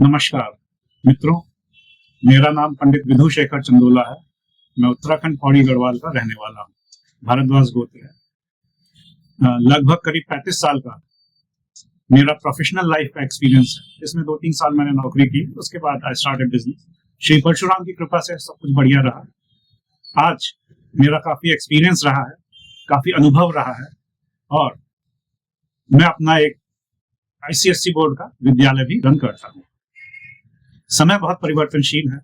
नमस्कार मित्रों, मेरा नाम पंडित विधु शेखर चंदोला है। मैं उत्तराखंड पौड़ी गढ़वाल का रहने वाला हूँ। भारद्वाज गोत्र है। लगभग करीब 35 साल का मेरा प्रोफेशनल लाइफ का एक्सपीरियंस है। इसमें 2-3 साल मैंने नौकरी की, उसके बाद I started business. Shri Parshuram की कृपा से सब कुछ बढ़िया रहा। आज मेरा काफी एक्सपीरियंस रहा है, काफी अनुभव रहा है और मैं अपना एक ICSE बोर्ड का विद्यालय भी रन करता हूँ। समय बहुत परिवर्तनशील है।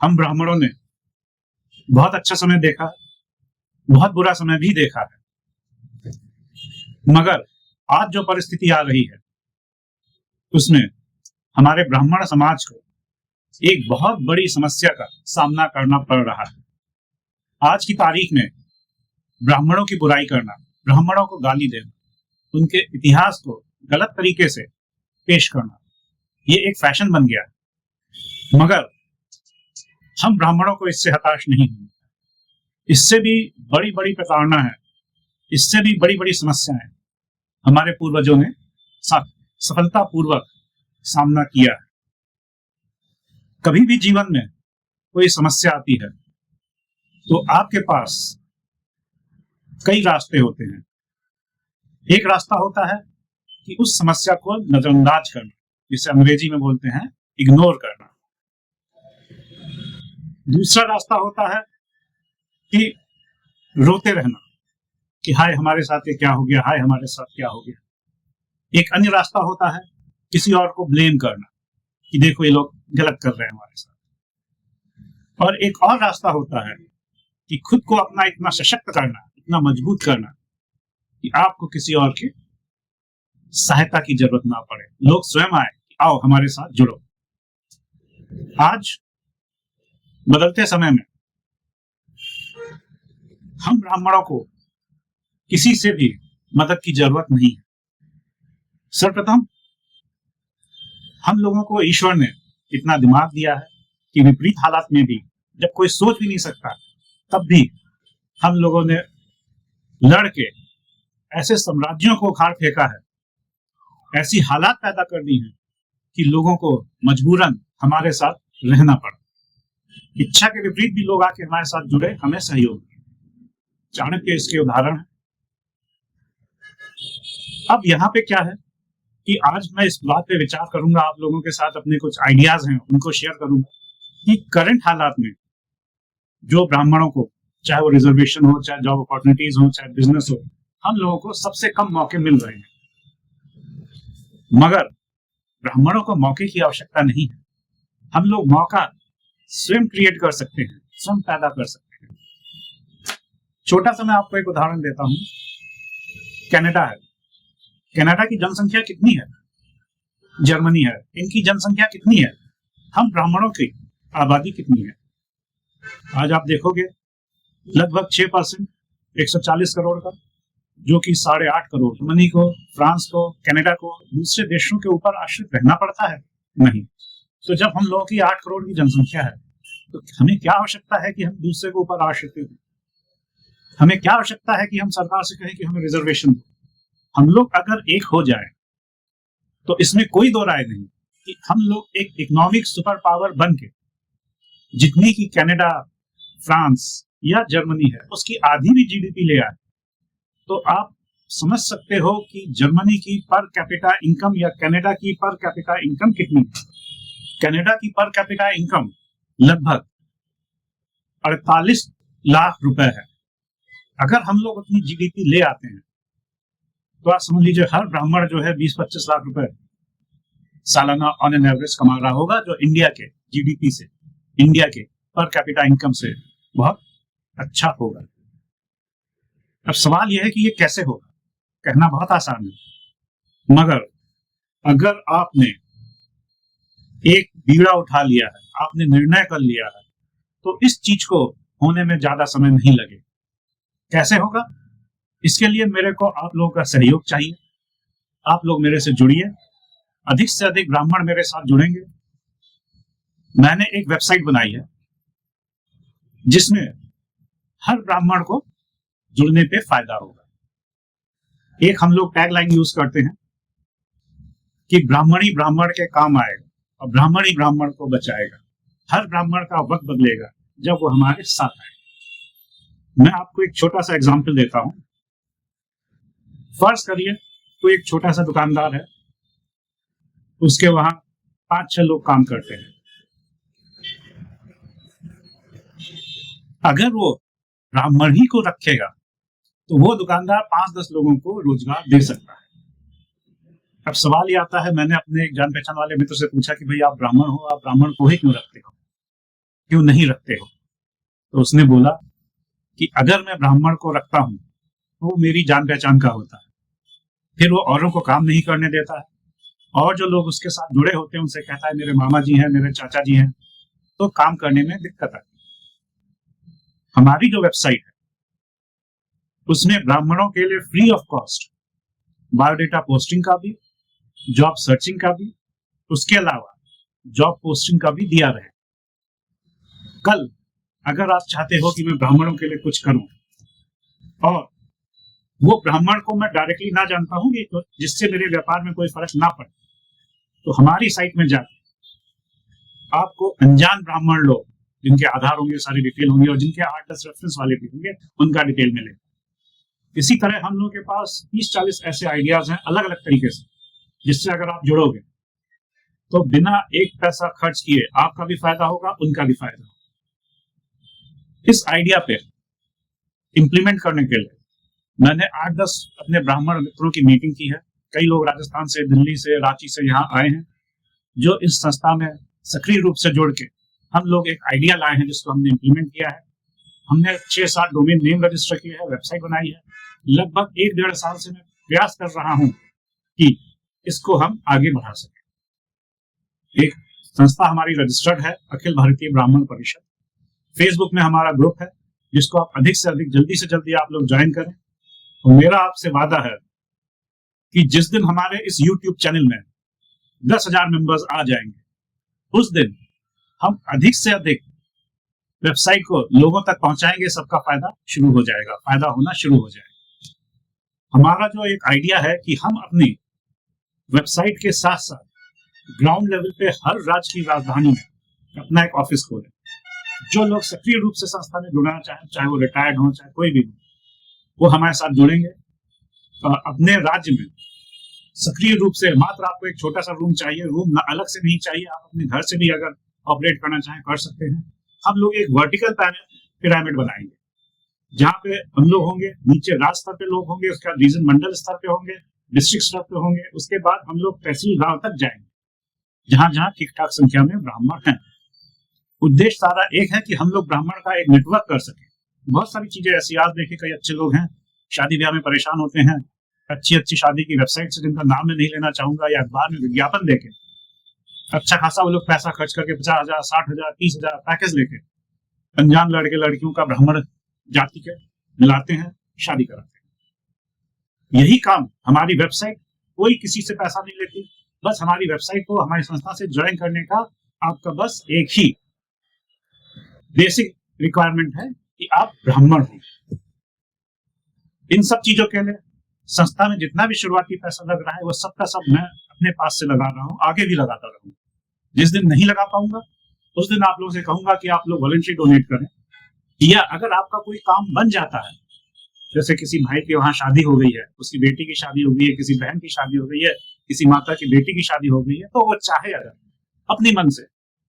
हम ब्राह्मणों ने बहुत अच्छा समय देखा है, बहुत बुरा समय भी देखा है, मगर आज जो परिस्थिति आ रही है उसमें हमारे ब्राह्मण समाज को एक बहुत बड़ी समस्या का सामना करना पड़ रहा है। आज की तारीख में ब्राह्मणों की बुराई करना, ब्राह्मणों को गाली देना, उनके इतिहास को गलत तरीके से पेश करना, ये एक फैशन बन गया है। मगर हम ब्राह्मणों को इससे हताश नहीं हुए। इससे भी बड़ी बड़ी प्रताड़ना है, इससे भी बड़ी बड़ी समस्याएं हमारे पूर्वजों ने सफलतापूर्वक सामना किया है। कभी भी जीवन में कोई समस्या आती है तो आपके पास कई रास्ते होते हैं। एक रास्ता होता है कि उस समस्या को नजरअंदाज करना, जिसे अंग्रेजी में बोलते हैं इग्नोर करना। दूसरा रास्ता होता है कि रोते रहना कि हाय हमारे साथ ये क्या हो गया, हाय हमारे साथ क्या हो गया। एक अन्य रास्ता होता है किसी और को ब्लेम करना कि देखो ये लोग गलत कर रहे हैं हमारे साथ। और एक और रास्ता होता है कि खुद को अपना इतना सशक्त करना, इतना मजबूत करना कि आपको किसी और के सहायता की जरूरत ना पड़े, लोग स्वयं आए कि आओ हमारे साथ जुड़ो। आज बदलते समय में हम ब्राह्मणों को किसी से भी मदद की जरूरत नहीं है। सर्वप्रथम हम लोगों को ईश्वर ने इतना दिमाग दिया है कि विपरीत हालात में भी, जब कोई सोच भी नहीं सकता, तब भी हम लोगों ने लड़ के ऐसे साम्राज्यों को उखाड़ फेंका है, ऐसी हालात पैदा कर दी हैं कि लोगों को मजबूरन हमारे साथ रहना पड़ा। इच्छा के विपरीत भी लोग आके हमारे साथ जुड़े, हमें सहयोग दिया। चाणक्य इसके उदाहरण है। अब यहाँ पे क्या है कि आज मैं इस बात पे विचार करूंगा, आप लोगों के साथ अपने कुछ आइडियाज हैं उनको शेयर करूंगा कि करंट हालात में जो ब्राह्मणों को, चाहे वो रिजर्वेशन हो, चाहे जॉब अपॉर्चुनिटीज हो, चाहे बिजनेस हो, हम लोगों को सबसे कम मौके मिल रहे हैं। मगर ब्राह्मणों को मौके की आवश्यकता नहीं है। हम लोग मौका स्वयं क्रिएट कर सकते हैं, स्वयं पैदा कर सकते हैं। छोटा सा मैं आपको एक उदाहरण देता हूं। कनाडा है। कनाडा की जनसंख्या कितनी है? जर्मनी है, इनकी जनसंख्या कितनी है? हम ब्राह्मणों की आबादी कितनी है? आज आप देखोगे लगभग 6%, 140 करोड़ का, जो कि 8.5 करोड़। जर्मनी को, फ्रांस को, कनाडा को, दूसरे देशों के ऊपर आश्रित रहना पड़ता है? नहीं। तो जब हम लोगों की 8 करोड़ की जनसंख्या है तो हमें क्या आवश्यकता है कि हम दूसरे के ऊपर आश्रित हो? हमें क्या आवश्यकता है कि हम सरकार से कहें कि हमें रिजर्वेशन दो? हम लोग अगर एक हो जाए तो इसमें कोई दो राय नहीं कि हम लोग एक इकोनॉमिक सुपर पावर बन के, जितनी की कनाडा, फ्रांस या जर्मनी है, उसकी आधी भी GDP ले आए तो आप समझ सकते हो कि जर्मनी की पर कैपिटा इनकम या कनाडा की पर कैपिटा इनकम कितनी है। कनाडा की पर कैपिटा इनकम लगभग 48 लाख रुपए है। अगर हम लोग अपनी GDP ले आते हैं तो आप समझ लीजिए हर ब्राह्मण जो है 20-25 लाख रुपए सालाना ऑन एन एवरेज कमा रहा होगा, जो इंडिया के GDP से, इंडिया के पर कैपिटा इनकम से बहुत अच्छा होगा। अब सवाल यह है कि ये कैसे होगा? कहना बहुत आसान है, मगर अगर आपने एक बीड़ा उठा लिया है, आपने निर्णय कर लिया है, तो इस चीज को होने में ज्यादा समय नहीं लगे। कैसे होगा? इसके लिए मेरे को आप लोगों का सहयोग चाहिए। आप लोग मेरे से जुड़िए, अधिक से अधिक ब्राह्मण मेरे साथ जुड़ेंगे। मैंने एक वेबसाइट बनाई है जिसमें हर ब्राह्मण को जुड़ने पे फायदा होगा। एक हम लोग टैगलाइन यूज करते हैं कि ब्राह्मणी ब्राह्मण के काम आएगा। और ब्राह्मण ही ब्राह्मण को बचाएगा। हर ब्राह्मण का वक्त बदलेगा जब वो हमारे साथ आए। मैं आपको एक छोटा सा एग्जाम्पल देता हूं। फर्ज करिए कोई एक छोटा सा दुकानदार है, उसके वहां 5-6 लोग काम करते हैं। अगर वो ब्राह्मण ही को रखेगा तो वो दुकानदार 5-10 लोगों को रोजगार दे सकता है। अब सवाल ये आता है, मैंने अपने एक जान पहचान वाले मित्र से पूछा कि भाई आप ब्राह्मण हो, आप ब्राह्मण को ही क्यों रखते हो, क्यों नहीं रखते हो? तो उसने बोला कि अगर मैं ब्राह्मण को रखता हूं तो वो मेरी जान पहचान का होता है, फिर वो औरों को काम नहीं करने देता है, और जो लोग उसके साथ जुड़े होते हैं उनसे कहता है मेरे मामा जी हैं, मेरे चाचा जी हैं, तो काम करने में दिक्कत आती है। हमारी जो वेबसाइट है उसमें ब्राह्मणों के लिए free of cost biodata posting का भी, जॉब सर्चिंग का भी, उसके अलावा जॉब पोस्टिंग का भी दिया रहे। कल अगर आप चाहते हो कि मैं ब्राह्मणों के लिए कुछ करूं और वो ब्राह्मण को मैं डायरेक्टली ना जानता हूं कि तो जिससे मेरे व्यापार में कोई फर्क ना पड़े, तो हमारी साइट में जाकर आपको अनजान ब्राह्मण लोग जिनके आधार होंगे, सारी डिटेल होंगी, और जिनके 8-10 रेफरेंस वाले भी होंगे, उनका डिटेल मिलेगा। इसी तरह हम लोग के पास 30-40 ऐसे आइडियाज हैं अलग अलग तरीके से, जिससे अगर आप जुड़ोगे तो बिना एक पैसा खर्च किए आपका भी फायदा होगा, उनका भी फायदा होगा। इस आइडिया पे इंप्लीमेंट करने के लिए मैंने 8-10 अपने ब्राह्मण मित्रों की मीटिंग की है। कई लोग राजस्थान से, दिल्ली से, रांची से यहाँ आए हैं, जो इस संस्था में सक्रिय रूप से जुड़ के हम लोग एक आइडिया लाए हैं जिसको हमने इंप्लीमेंट किया है। हमने 6-7 डोमेन नेम रजिस्टर किए हैं, वेबसाइट बनाई है। लगभग 1-1.5 साल से मैं प्रयास कर रहा हूं कि इसको हम आगे बढ़ा सकें। एक संस्था हमारी रजिस्टर्ड है, अखिल भारतीय ब्राह्मण परिषद। फेसबुक में हमारा ग्रुप है जिसको आप अधिक से अधिक जल्दी से जल्दी आप लोग ज्वाइन करें। और मेरा आपसे वादा है कि जिस दिन हमारे इस YouTube चैनल में 10,000 मेंबर्स आ जाएंगे, उस दिन हम अधिक से अधिक वेबसाइट को लोगों तक पहुंचाएंगे, सबका फायदा शुरू हो जाएगा, फायदा होना शुरू हो जाएगा। हमारा जो एक आइडिया है कि हम अपनी वेबसाइट के साथ साथ ग्राउंड लेवल पे हर राज्य की राजधानी में अपना एक ऑफिस खोलें। जो लोग सक्रिय रूप से संस्था में जुड़ना चाहें, चाहे वो रिटायर्ड हो, चाहे कोई भी हो, वो हमारे साथ जुड़ेंगे। अपने राज्य में सक्रिय रूप से, मात्र आपको एक छोटा सा रूम चाहिए, रूम अलग से नहीं चाहिए, आप अपने घर से भी अगर ऑपरेट करना चाहें कर सकते हैं। हम लोग एक वर्टिकल पिरामिड बनाएंगे जहां पे हम लोग होंगे, नीचे राज्य स्तर पे लोग होंगे, उसके बाद रीजन मंडल स्तर पे होंगे, डिस्ट्रिक्ट स्तर पे होंगे, उसके बाद हम लोग तहसील गांव तक जाएंगे जहां जहां ठीक ठाक संख्या में ब्राह्मण हैं। उद्देश्य सारा एक है कि हम लोग ब्राह्मण का एक नेटवर्क कर सके। बहुत सारी चीजें ऐसी, आज देखिए कई अच्छे लोग हैं शादी ब्याह में परेशान होते हैं, अच्छी शादी की वेबसाइट से, जिनका नाम मैं नहीं लेना चाहूंगा, या अखबार में विज्ञापन देके अच्छा खासा वो लोग पैसा खर्च करके 50,000, 60,000, 30,000 पैकेज लेके अनजान लड़के लड़कियों का ब्राह्मण जाति के मिलाते हैं, शादी कराते हैं। यही काम हमारी वेबसाइट, कोई किसी से पैसा नहीं लेती, बस हमारी वेबसाइट को हमारी संस्था से ज्वाइन करने का आपका बस एक ही बेसिक रिक्वायरमेंट है कि आप ब्राह्मण हो। इन सब चीजों के लिए संस्था में जितना भी शुरुआती पैसा लग रहा है वो सबका सब मैं अपने पास से लगा रहा हूँ, आगे भी लगाता रहूंगा। जिस दिन नहीं लगा पाऊंगा उस दिन आप लोगों से कहूंगा कि आप लोग वॉलंटरी डोनेट करें, या अगर आपका कोई काम बन जाता है, जैसे किसी भाई के वहां शादी हो गई है, उसकी बेटी की शादी हो गई है, किसी बहन की शादी हो गई है, किसी माता की बेटी की शादी हो गई है, तो वो चाहे अगर अपनी मन से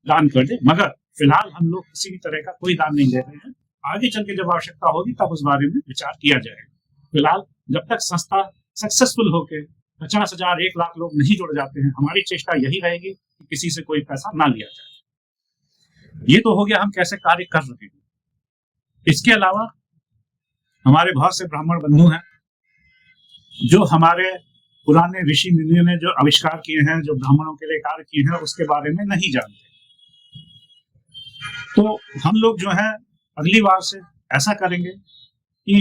दान कर दे, मगर फिलहाल हम लोग किसी भी तरह का कोई दान नहीं दे रहे हैं। आगे चल के जब आवश्यकता होगी तब उस बारे में विचार किया जाएगा। फिलहाल जब तक संस्था सक्सेसफुल होके 50,000, 1 लाख लोग नहीं जुड़ जाते हैं, हमारी चेष्टा यही रहेगी कि किसी से कोई पैसा ना लिया जाए। ये तो हो गया हम कैसे कार्य कर रहे हैं। इसके अलावा हमारे बहुत से ब्राह्मण बंधु हैं जो हमारे पुराने ऋषि मुनियों ने जो आविष्कार किए हैं, जो ब्राह्मणों के लिए कार्य किए हैं, उसके बारे में नहीं जानते। तो हम लोग जो है अगली बार से ऐसा करेंगे कि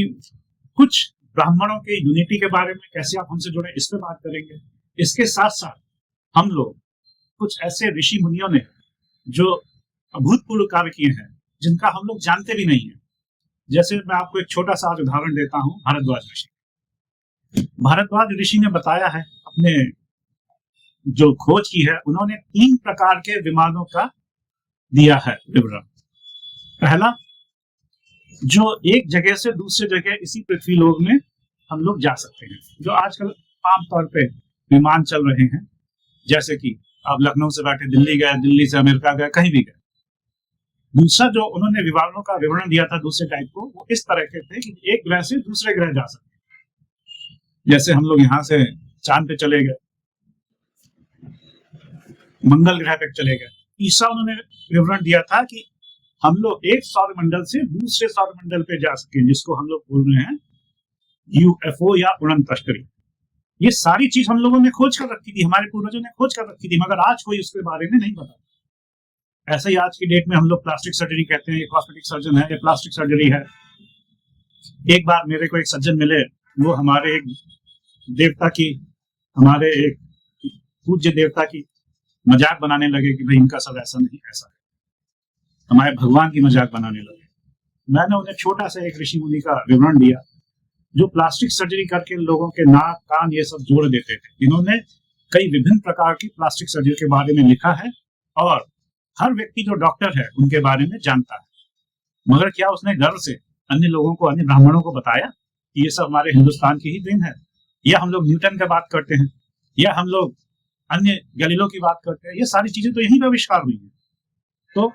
कुछ ब्राह्मणों के यूनिटी के बारे में, कैसे आप हमसे जुड़े, इस पे बात करेंगे। इसके साथ साथ हम लोग कुछ ऐसे ऋषि मुनियों ने जो अभूतपूर्व कार्य किए हैं जिनका हम लोग जानते भी नहीं है। जैसे मैं आपको एक छोटा सा आज उदाहरण देता हूं, भारद्वाज ऋषि। भारद्वाज ऋषि ने बताया है अपने जो खोज की है उन्होंने 3 प्रकार के विमानों का दिया है विवरण। पहला, जो एक जगह से दूसरे जगह इसी पृथ्वी लोक में हम लोग जा सकते हैं, जो आजकल आमतौर पे विमान चल रहे हैं, जैसे कि आप लखनऊ से बैठे दिल्ली गए, दिल्ली से अमेरिका गए, कहीं भी गए। दूसरा जो उन्होंने विमानों का विवरण दिया था दूसरे टाइप को, वो इस तरह के थे कि एक ग्रह से दूसरे ग्रह जा सकते हैं, जैसे हम लोग यहाँ से चांद पे चले गए, मंगल ग्रह तक चले गए। तीसरा उन्होंने विवरण दिया था कि हम लोग एक सौर मंडल से दूसरे सौर मंडल पे जा सके, जिसको हम लोग बोल रहे हैं यूएफओ या उड़न तश्करी। ये सारी चीज हम लोगों ने खोज कर रखी थी, हमारे पूर्वजों ने खोज कर रखी थी, मगर आज कोई उसके बारे में नहीं पता। ऐसे ही आज की डेट में हम लोग प्लास्टिक सर्जरी कहते हैं, ये कॉस्मेटिक सर्जन है, ये प्लास्टिक सर्जरी है। एक बार मेरे को एक सज्जन मिले, वो हमारे एक देवता की, हमारे एक पूज्य देवता की मजाक बनाने लगे कि भाई इनका सब ऐसा नहीं ऐसा है, हमारे भगवान की मजाक बनाने लगे। मैंने उन्हें छोटा सा एक ऋषि मुनि का विवरण दिया, जो प्लास्टिक सर्जरी करके लोगों के नाक कान ये सब जोड़ देते थे। इन्होंने कई विभिन्न प्रकार की प्लास्टिक सर्जरी के बारे में लिखा है और हर व्यक्ति जो डॉक्टर है उनके बारे में जानता है, मगर क्या उसने गर्व से अन्य लोगों को, अन्य ब्राह्मणों को बताया कि ये सब हमारे हिंदुस्तान की ही देन है? या हम लोग न्यूटन की बात करते हैं, या हम लोग अन्य गैलीलियो की बात करते हैं, ये सारी चीजें तो यहीं पर आविष्कार हुई है। तो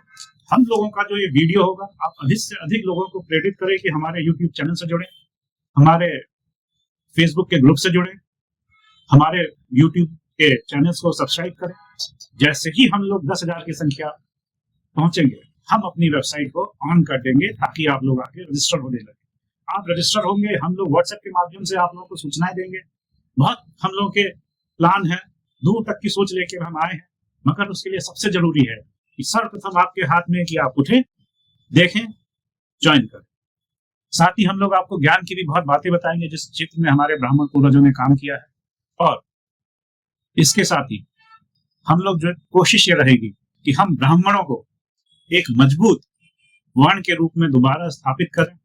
हम लोगों का जो ये वीडियो होगा, आप अधिक से अधिक लोगों को प्रेरित करें कि हमारे यूट्यूब चैनल से जुड़े, हमारे फेसबुक के ग्रुप से जुड़े, हमारे यूट्यूब के चैनल्स को सब्सक्राइब करें। जैसे ही हम लोग 10,000 की संख्या पहुंचेंगे, हम अपनी वेबसाइट को ऑन कर देंगे ताकि आप लोग आके रजिस्टर होने लगे। आप रजिस्टर होंगे, हम लोग व्हाट्सएप के माध्यम से आप लोगों को सूचनाएं देंगे। बहुत हम लोगों के प्लान है, दूर तक की सोच लेकर हम आए हैं, मगर उसके लिए सबसे जरूरी है कि सर्वप्रथम आपके हाथ में कि आप उठें, देखें, ज्वाइन करें। साथ ही हम लोग आपको ज्ञान की भी बहुत बातें बताएंगे जिस क्षेत्र में हमारे ब्राह्मण पूर्वजों ने काम किया है। और इसके साथ ही हम लोग जो कोशिश ये रहेगी कि हम ब्राह्मणों को एक मजबूत वर्ण के रूप में दोबारा स्थापित करें।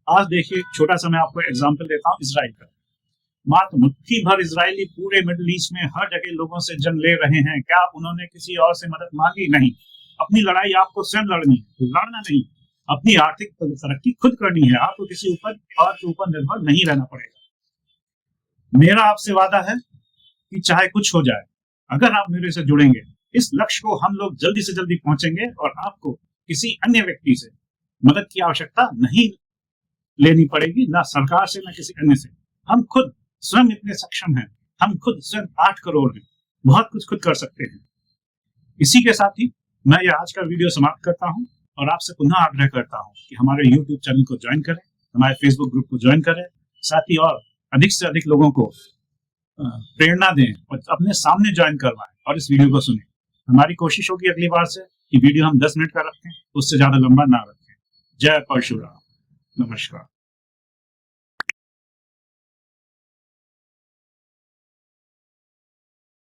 आज देखिए, छोटा सा मैं आपको एग्जाम्पल देता हूँ इसराइल का। मात्र मुट्ठी भर इजरायली पूरे मिडिल ईस्ट में हर जगह लोगों से जंग ले रहे हैं। क्या उन्होंने किसी और से मदद मांगी? नहीं। अपनी लड़ाई आपको स्वयं लड़नी है, लड़ना नहीं। अपनी आर्थिक तरक्की खुद करनी है, आपको किसी ऊपर और के ऊपर निर्भर नहीं रहना पड़ेगा। मेरा आपसे वादा है कि चाहे कुछ हो जाए, अगर आप मेरे से जुड़ेंगे, इस लक्ष्य को हम लोग जल्दी से जल्दी पहुंचेंगे और आपको किसी अन्य व्यक्ति से मदद की आवश्यकता नहीं लेनी पड़ेगी, ना सरकार से, ना किसी अन्य से। हम खुद स्वयं इतने सक्षम हैं, हम खुद स्वयं 8 करोड़ हैं, बहुत कुछ खुद कर सकते हैं। इसी के साथ ही मैं ये आज का वीडियो समाप्त करता हूं और आपसे पुनः आग्रह करता हूं कि हमारे YouTube चैनल को ज्वाइन करें, हमारे Facebook ग्रुप को ज्वाइन करें, साथ ही और अधिक से अधिक लोगों को प्रेरणा दें और अपने सामने ज्वाइन करवाएं और इस वीडियो को सुनें। हमारी कोशिश होगी अगली बार से कि वीडियो हम 10 मिनट का रखें, उससे ज्यादा लंबा ना रखें। जय परशुराम। नमस्कार।